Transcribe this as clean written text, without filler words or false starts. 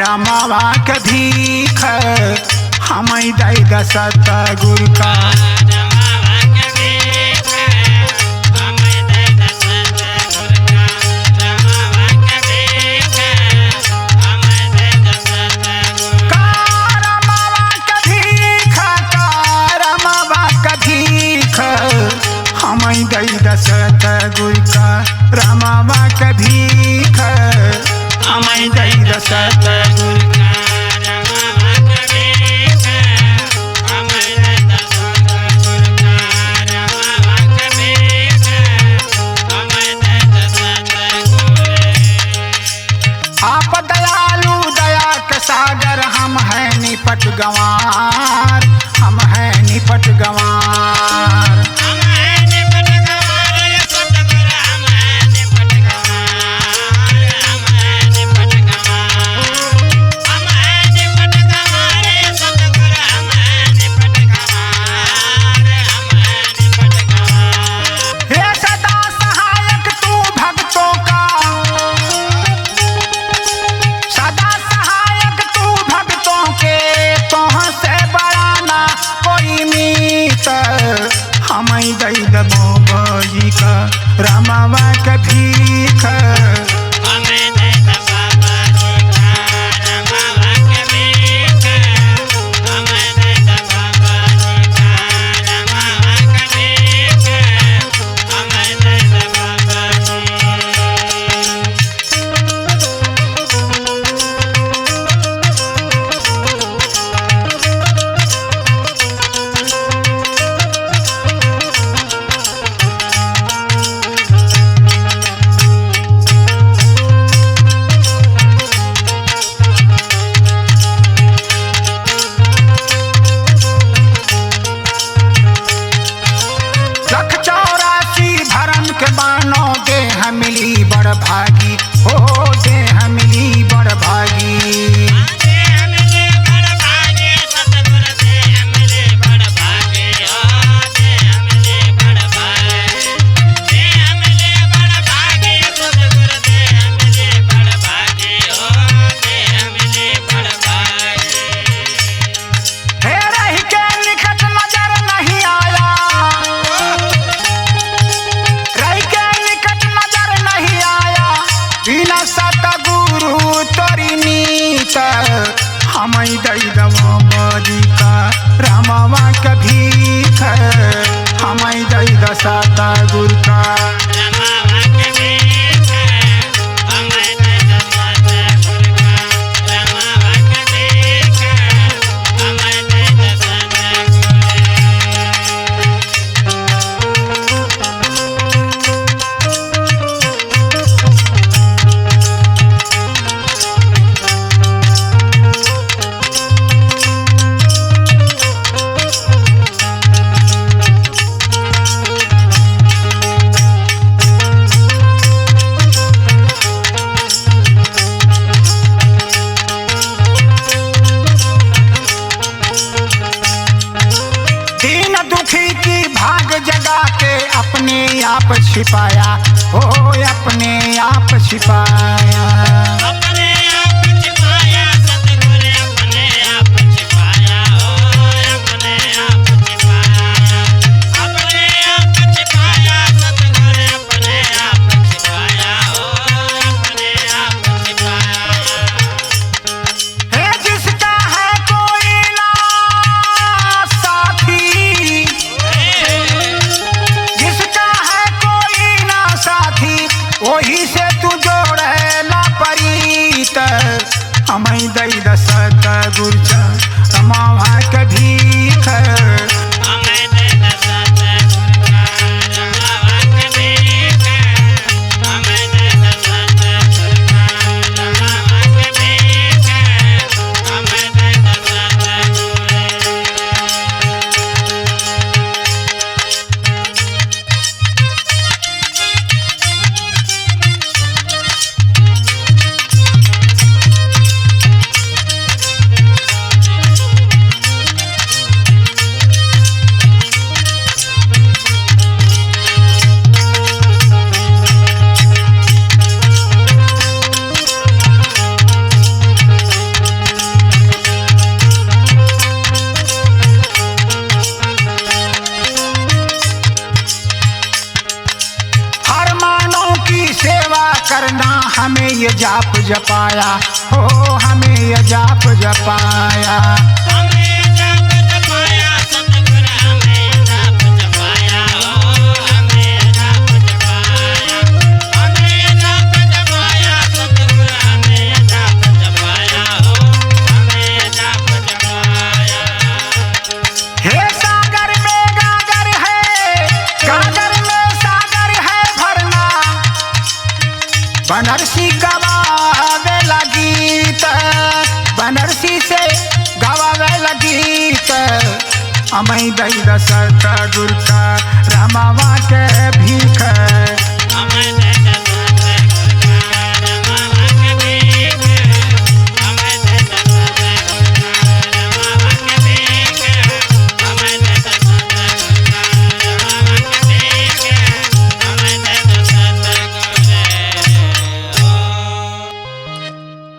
रमावा के भीख हमें दई द सतगुरु का। हमें दई द सतगुरु का रमावा के भीख हमें दई द सतगुरु का। आप दयालु दया के सागर हम हैं निपट गंवार, हम हैं निपट गंवार। हमें दई द बाबाजी का रमावा के भीख हमें दई द बाबाजी का रमावा के भीख हमें दई द बाबाजी का रमावा के भीख हमें दई द बाबाजी। मिली बड़ भागी हो देह मिली बड़ भागी। हमें दई द बाबाजी का रमावा के भीख हमें दई द सतगुरु का। दुखी की भाग जगा के अपने आप छिपाया हो अपने आप छिपाया। अपने आप छिपाया सतगुरु अपने आप छिपाया हो अपने आप छिपाया। अपने आप छिपाया सतगुरु अपने आप छिपाया हो अपने आप छिपाया। हे जिसका है कोई ना साथी, जिसका है कोई ना साथी वही से तू जोड़ है ना परी। करना हमें ये जाप जपाया, हो हमें ये जाप जपाया। हमें जाप जपाया सतगुरु हमें जाप जपाया, हमें जाप जपाया, हमें जाप जपाया सतगुरु हमें जाप जपाया, हमें जाप जपाया। हे सागर में गागर है, गागर में सागर है भरना, बनरसी गवावे लगीत, बनरसी से गवावे लगीत। अमई दई दशरथ गुरु का रामावा के भीख